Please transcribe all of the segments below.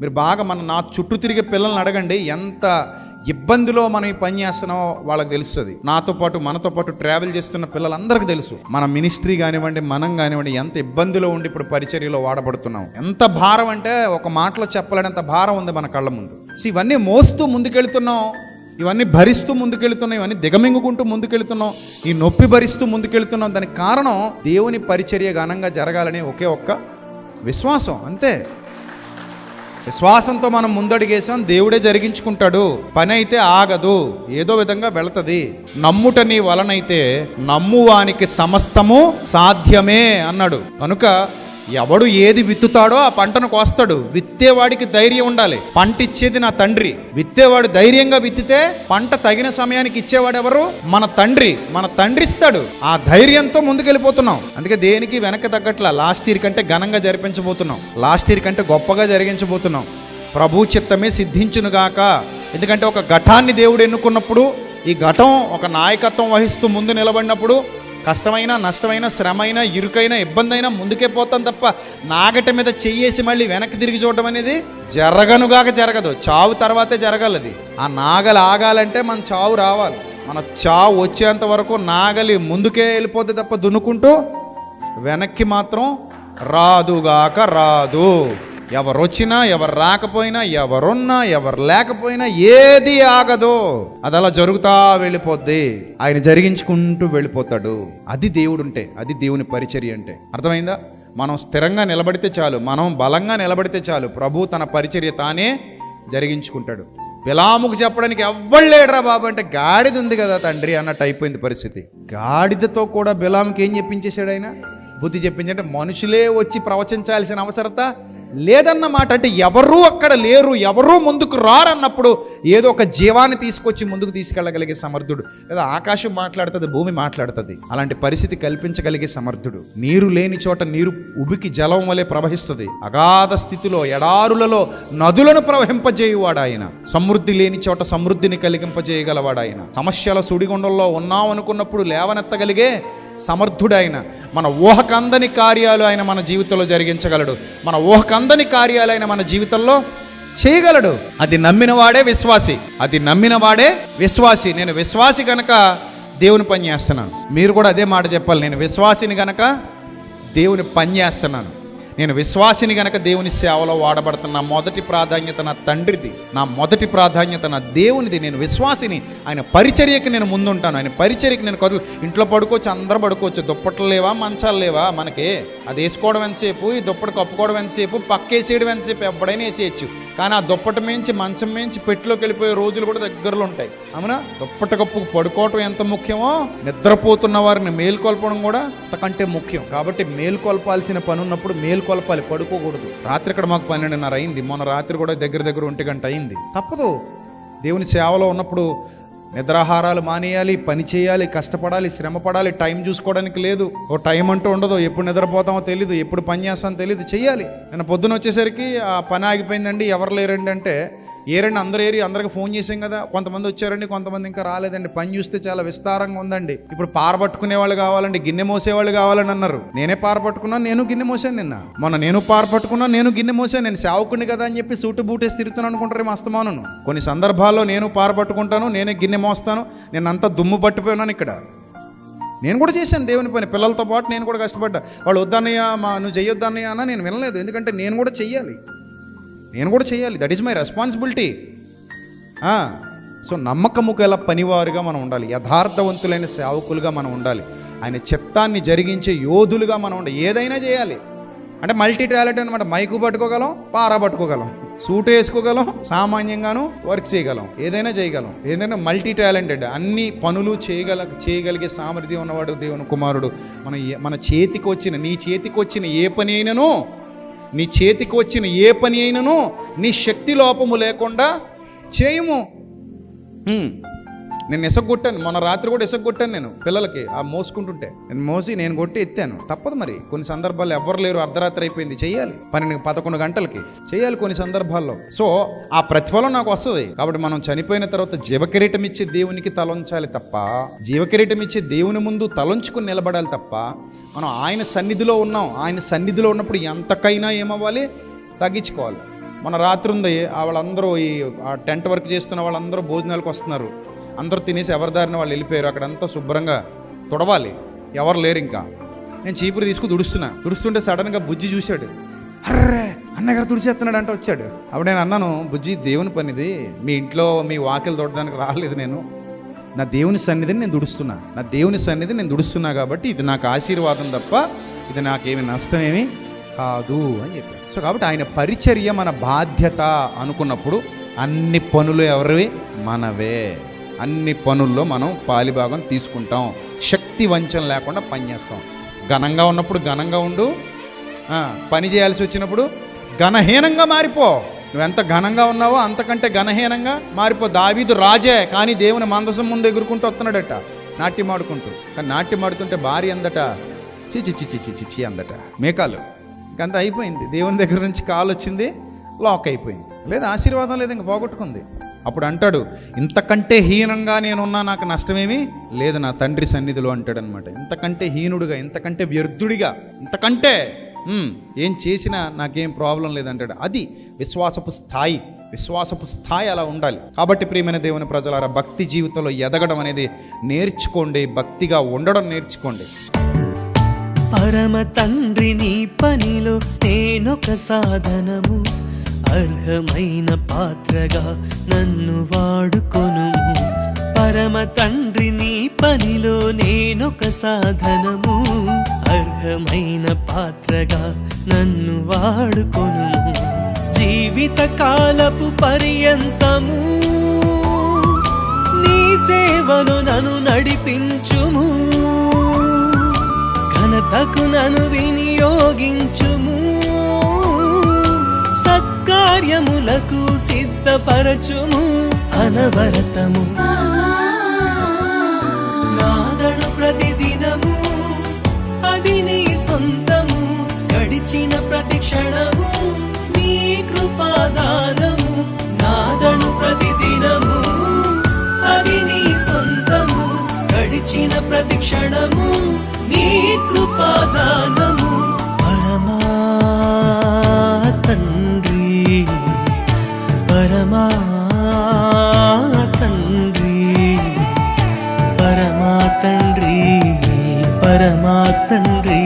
మీరు బాగా నా చుట్టూ తిరిగే పిల్లల్ని అడగండి, ఎంత ఇబ్బందిలో మనం ఈ పని చేస్తున్నామో వాళ్ళకి తెలుస్తుంది. నాతో పాటు మనతో పాటు ట్రావెల్ చేస్తున్న పిల్లలందరికీ తెలుసు, మన మినిస్ట్రీ కానివ్వండి, మనం కానివ్వండి, ఎంత ఇబ్బందిలో ఉండి ఇప్పుడు పరిచర్యలో వాడబడుతున్నాం. ఎంత భారం అంటే ఒక మాటలో చెప్పలేనంత భారం ఉంది మన కళ్ళ ముందు. ఇవన్నీ మోస్తూ ముందుకెళ్తున్నాం, ఇవన్నీ భరిస్తూ ముందుకెళ్తున్నాం, ఇవన్నీ దిగమింగుకుంటూ ముందుకెళ్తున్నాం, ఈ నొప్పి భరిస్తూ ముందుకెళ్తున్నాం. దానికి కారణం దేవుని పరిచర్య ఘనంగా జరగాలని ఒకే ఒక్క విశ్వాసం, అంతే. విశ్వాసంతో మనం ముందడిగేసాం, దేవుడే జరిగించుకుంటాడు. పని అయితే ఆగదు, ఏదో విధంగా వెళుతుంది. నమ్ముట నీ వలనైతే నమ్మువానికి సమస్తము సాధ్యమే అన్నాడు. కనుక ఎవడు ఏది విత్తుతాడో ఆ పంటను కోస్తాడు. విత్తేవాడికి ధైర్యం ఉండాలి. పంట ఇచ్చేది నా తండ్రి. విత్తేవాడు ధైర్యంగా విత్తితే పంట తగిన సమయానికి ఇచ్చేవాడు ఎవరు? మన తండ్రి. మన తండ్రి ఇస్తాడు. ఆ ధైర్యంతో ముందుకెళ్ళిపోతున్నాం. అందుకే దేనికి వెనక్కి తగ్గట్లా. లాస్ట్ ఇయర్ కంటే ఘనంగా జరిపించబోతున్నాం, లాస్ట్ ఇయర్ కంటే గొప్పగా జరిగించబోతున్నాం. ప్రభు చిత్తమే సిద్ధించునుగాక. ఎందుకంటే ఒక ఘటాన్ని దేవుడు ఎన్నుకున్నప్పుడు, ఈ ఘటం ఒక నాయకత్వం వహిస్తూ ముందు నిలబడినప్పుడు కష్టమైన, నష్టమైన, శ్రమైన, ఇరుకైన, ఇబ్బంది అయినా ముందుకే పోతాం తప్ప నాగట మీద చెయ్యేసి మళ్ళీ వెనక్కి తిరిగి చూడడం అనేది జరగదు. చావు తర్వాతే జరగాలది. ఆ నాగలి ఆగాలంటే మన చావు రావాలి. మన చావు వచ్చేంత వరకు నాగలి ముందుకే వెళ్ళిపోతే తప్ప దున్నుకుంటూ వెనక్కి మాత్రం రాదు. ఎవరు వచ్చినా, ఎవరు రాకపోయినా, ఎవరున్నా, ఎవరు లేకపోయినా ఏది ఆగదు. అది అలా జరుగుతా వెళ్ళిపోద్ది. ఆయన జరిగించుకుంటూ వెళ్ళిపోతాడు. అది దేవుడు ఉంటే, అది దేవుని పరిచర్య అంటే. అర్థమైందా? మనం స్థిరంగా నిలబడితే చాలు, మనం బలంగా నిలబడితే చాలు, ప్రభు తన పరిచర్య తానే జరిగించుకుంటాడు. బిలాముకు చెప్పడానికి ఎవ్వరు లేడరా బాబు అంటే, గాడిద ఉంది కదా తండ్రి అన్నట్టు అయిపోయింది పరిస్థితి. గాడిదతో కూడా బిలాముకి ఏం చెప్పించేశాడు ఆయన? బుద్ధి చెప్పించంటే మనుషులే వచ్చి ప్రవచించాల్సిన అవసరత లేదన్నమాట. అంటే ఎవరూ అక్కడ లేరు, ఎవరూ ముందుకు రారన్నప్పుడు ఏదో ఒక జీవాన్ని తీసుకొచ్చి ముందుకు తీసుకెళ్ళగలిగే సమర్థుడు, లేదా ఆకాశం మాట్లాడుతుంది, భూమి మాట్లాడుతుంది, అలాంటి పరిస్థితి కల్పించగలిగే సమర్థుడు. నీరు లేని చోట నీరు ఉబికి జలం వలె ప్రవహిస్తుంది. అగాధ స్థితిలో, ఎడారులలో నదులను ప్రవహింపజేయువాడు ఆయన. సమృద్ధి లేని చోట సమృద్ధిని కలిగింపజేయగలవాడు ఆయన. సమస్యల సుడిగుండంలో ఉన్నాం అనుకున్నప్పుడు లేవనెత్తగలిగే సమర్థుడైన. మన ఊహకందని కార్యాలు ఆయన మన జీవితంలో జరిగించగలడు. మన ఊహకందని కార్యాలు ఆయన మన జీవితంలో చేయగలడు. అది నమ్మినవాడే విశ్వాసి. నేను విశ్వాసి కనుక దేవుని పని చేస్తున్నాను. మీరు కూడా అదే మాట చెప్పాలి. నేను విశ్వాసిని కనుక దేవుని పని చేస్తున్నాను. నేను విశ్వాసిని గనక దేవుని సేవలో వాడబడుతున్న మొదటి ప్రాధాన్యత నా తండ్రిది, నా మొదటి ప్రాధాన్యత నా దేవునిది. నేను విశ్వాసిని. ఆయన పరిచర్యకి నేను ముందుంటాను. ఆయన పరిచర్యకి నేను కదులు. ఇంట్లో పడుకోవచ్చు, అందరూ పడుకోవచ్చు. దుప్పట్లు లేవా, మంచాలు లేవా మనకి? అది వేసుకోవడం ఎంతసేపు, ఈ దుప్పటి కప్పుకోవడం ఎంతసేపు, పక్కేసేయడం ఎంతసేపు, ఎప్పుడైనా వేసేయచ్చు. కానీ ఆ దుప్పటి మేంచి, మంచం మేంచి పెట్టిలోకి వెళ్ళిపోయే రోజులు కూడా దగ్గరలో ఉంటాయి. అవునా? దుప్పటి కప్పుకు పడుకోవటం ఎంత ముఖ్యమో, నిద్రపోతున్న వారిని మేల్కొల్పడం కూడా అంతకంటే ముఖ్యం. కాబట్టి మేల్కొల్పాల్సిన పని ఉన్నప్పుడు మేల్కొల్పాలి, పడుకోకూడదు. రాత్రి ఇక్కడ మాకు 12:30 అయింది. మొన్న రాత్రి కూడా దగ్గర 1 గంట అయింది. తప్పదు. దేవుని సేవలో ఉన్నప్పుడు నిద్రాహారాలు మానేయాలి, పని చేయాలి, కష్టపడాలి, శ్రమ పడాలి. టైం చూసుకోవడానికి లేదు, ఓ టైం అంటూ ఉండదు. ఎప్పుడు నిద్రపోతామో తెలీదు, ఎప్పుడు పని చేస్తామో తెలీదు. చెయ్యాలి. నేను పొద్దున వచ్చేసరికి ఆ పని ఆగిపోయిందండి, ఎవరు లేరండి అంటే, ఏరండి అందరూ ఏరి, అందరికి ఫోన్ చేసాం కదా. కొంతమంది వచ్చారండి, కొంతమంది ఇంకా రాలేదండి. పని చూస్తే చాలా విస్తారంగా ఉందండి. ఇప్పుడు పారపట్టుకునే వాళ్ళు కావాలండి, గిన్నె మోసేవాళ్ళు కావాలని అన్నారు. నేనే పారపట్టుకున్నాను, నేను గిన్నె మోసాను. నిన్న మొన్న నేను పారపట్టుకున్నాను, నేను గిన్నె మోసాను. నేను సేవకుడిని కదా అని చెప్పి సూటు బూటేసి తిరుగుతున్నాను అనుకుంటారు అస్తమాను. కొన్ని సందర్భాల్లో నేను పారపట్టుకుంటాను, నేనే గిన్నె మోస్తాను. నేను అంతా దుమ్ము పట్టిపోయినాను. ఇక్కడ నేను కూడా చేశాను దేవుని పని, పిల్లలతో పాటు నేను కూడా కష్టపడ్డా. వాళ్ళు వద్దన్నయ్యా, నువ్వు చెయ్యొద్దన్నయ్యా అన్న నేను వినలేదు. ఎందుకంటే నేను కూడా చెయ్యాలి. That is my responsibility. So నమ్మకము గల పనివారుగా మనం ఉండాలి, యథార్థవంతులైన సేవకులుగా మనం ఉండాలి, ఆయన చిత్తాన్ని జరిగించే యోధులుగా మనం ఉండాలి. ఏదైనా చేయాలి అంటే మల్టీ టాలెంట్ అనమాట. మైకు పట్టుకోగలం, పారా పట్టుకోగలం, సూట్ వేసుకోగలం, సామాన్యంగాను వర్క్ చేయగలం, ఏదైనా చేయగలం. ఏదైనా మల్టీ టాలెంటెడ్, అన్ని పనులు చేయగలిగే సామర్థ్యం ఉన్నవాడు దేవుని కుమారుడు. మన చేతికి వచ్చిన, నీ చేతికి వచ్చిన ఏ పని అయినను, నీ శక్తి లోపము లేకుండా చేయము. నేను ఎసగొట్టాను, మొన్న రాత్రి కూడా ఎసగొట్టాను. నేను పిల్లలకి ఆ మోసుకుంటుంటే నేను కొట్టి ఎత్తాను. తప్పదు మరి. కొన్ని సందర్భాల్లో ఎవ్వరు లేరు, అర్ధరాత్రి అయిపోయింది, చెయ్యాలి. 11 గంటలకి చేయాలి కొన్ని సందర్భాల్లో. సో ఆ ప్రతిఫలం నాకు వస్తుంది. కాబట్టి మనం చనిపోయిన తర్వాత జీవకిరీటం ఇచ్చే దేవునికి తలంచాలి తప్ప, జీవకిరీటం ఇచ్చే దేవుని ముందు తలంచుకుని నిలబడాలి తప్ప, మనం ఆయన సన్నిధిలో ఉన్నాం. ఆయన సన్నిధిలో ఉన్నప్పుడు ఎంతకైనా ఏమవ్వాలి, తగ్గించుకోవాలి. మన రాత్రి ఉంది, వాళ్ళందరూ ఆ టెంట్ వర్క్ చేస్తున్న వాళ్ళందరూ భోజనాలకు వస్తున్నారు. అందరూ తినేసి ఎవరి దారిన వాళ్ళు వెళ్ళిపోయారు. అక్కడంతా శుభ్రంగా తుడవాలి, ఎవరు లేరు. ఇంకా నేను చీపురు తీసుకుని తుడుస్తుంటే సడన్గా బుజ్జి చూశాడు. అర్రే అన్నగారు తుడిచేస్తున్నాడు అంటే వచ్చాడు. అప్పుడు నేను అన్నాను, బుజ్జి దేవుని పనిది, మీ ఇంట్లో మీ వాకిలు తొడడానికి రాలేదు. నేను నా దేవుని సన్నిధిని నేను దుడుస్తున్నా, నా దేవుని సన్నిధిని నేను దుడుస్తున్నా కాబట్టి ఇది నాకు ఆశీర్వాదం తప్ప ఇది నాకేమి నష్టమేమి కాదు అని చెప్పాను. సో కాబట్టి ఆయన పరిచర్య మన బాధ్యత అనుకున్నప్పుడు అన్ని పనులు ఎవరివి? మనవే. అన్ని పనుల్లో మనం పాలిభాగం తీసుకుంటాం. శక్తి వంచన లేకుండా పనిచేస్తాం. ఘనంగా ఉన్నప్పుడు ఘనంగా ఉండు, పని చేయాల్సి వచ్చినప్పుడు ఘనహీనంగా మారిపో. నువ్వెంత ఘనంగా ఉన్నావో అంతకంటే ఘనహీనంగా మారిపో. దావీదు రాజే, కానీ దేవుని మందసం ముందు ఎగురుకుంటూ వస్తున్నాడట నాట్యం ఆడుకుంటూ. కానీ నాట్యం ఆడుతుంటే భార్య అందట చిచి చిచి చిచి చి అందట, మేకాలు. ఇంకంత అయిపోయింది. దేవుని దగ్గర నుంచి కాల్ వచ్చింది, లాక్ అయిపోయింది. లేదు ఆశీర్వాదం లేదు, ఇంక పోగొట్టుకుంది. అప్పుడు అంటాడు, ఇంతకంటే హీనంగా నేనున్నా నాకు నష్టమేమీ లేదు నా తండ్రి సన్నిధిలో అంటాడు అనమాట. ఇంతకంటే హీనుడుగా, ఇంతకంటే వ్యర్థుడిగా, ఇంతకంటే ఏం చేసినా నాకేం ప్రాబ్లం లేదంటాడు. అది విశ్వాసపు స్థాయి. విశ్వాసపు స్థాయి అలా ఉండాలి. కాబట్టి ప్రియమైన దేవుని ప్రజలారా, భక్తి జీవితంలో ఎదగడం అనేది నేర్చుకోండి, భక్తిగా ఉండడం నేర్చుకోండి. పరమ తండ్రి నీ పనిలో నేనొక సాధనము, అర్హమైన పాత్రగా నన్ను వాడుకొను. పరమ తండ్రి నీ పనిలో నేనొక సాధనము, అర్హమైన పాత్రగా నన్ను వాడుకొను. జీవిత కాలపు పర్యంతము నీ సేవను నన్ను నడిపించుము, ఘనతకు నన్ను వినియోగించుము, సత్కార్యములకు సిద్ధపరచుము. అనవరతము నాదడు ప్రతిదినము, అది నీ సొంతము. గడిచిన ప్రతి క్షణము నీ కృపాదానము. నాదడు ప్రతిదినము, అది నీ సొంతము. గడిచిన ప్రతి క్షణము నీ కృపాదానము. పరమా తండ్రి, పరమా తండ్రి, పరమా తండ్రి, పరమా తండ్రి.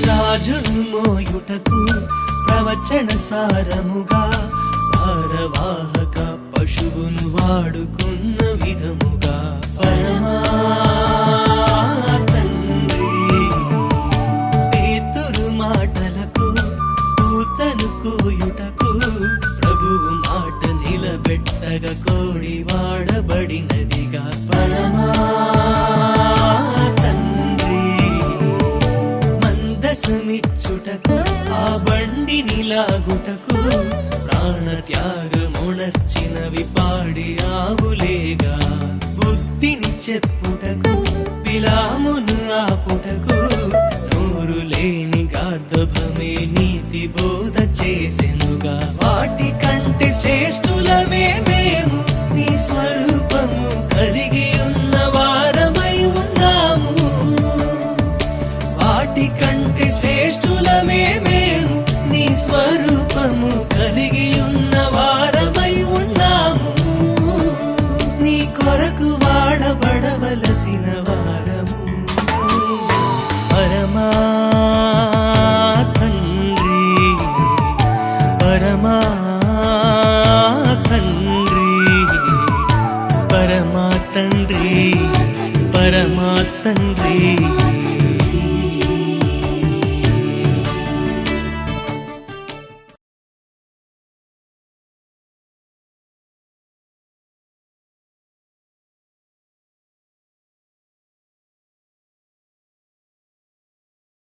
రాజును మోయుటకు ప్రవచన సారముగా, భారవాహక పశువును వాడుకున్న విధముగా. పరమా తండ్రి, పేతురు మాటలకు కూతను కూయుటకు, ప్రభువు మాట నిలబెట్టగా కోడి వాడబడినదిగా. పరమా మందసమిచ్చుటకు, ఆ బండిని లాగుటకు, ప్రాణత్యాగమునర్చినవి పాడి ఆవులేగా. బుద్ధిని చెప్పుటకు, పిలామును ఆపుటకు, నోరు లేని గార్ధభమే నీతి బోధ చేసెనుగా. వాటి కంటే శ్రేష్ఠులమే మేము, నీ స్వరూపము కలిగి ఉన్న వారమై ఉన్నాము. వాటి కంటే శ్రేష్ఠులమే మేము, నీ స్వరూపము కలిగి ఉన్నవా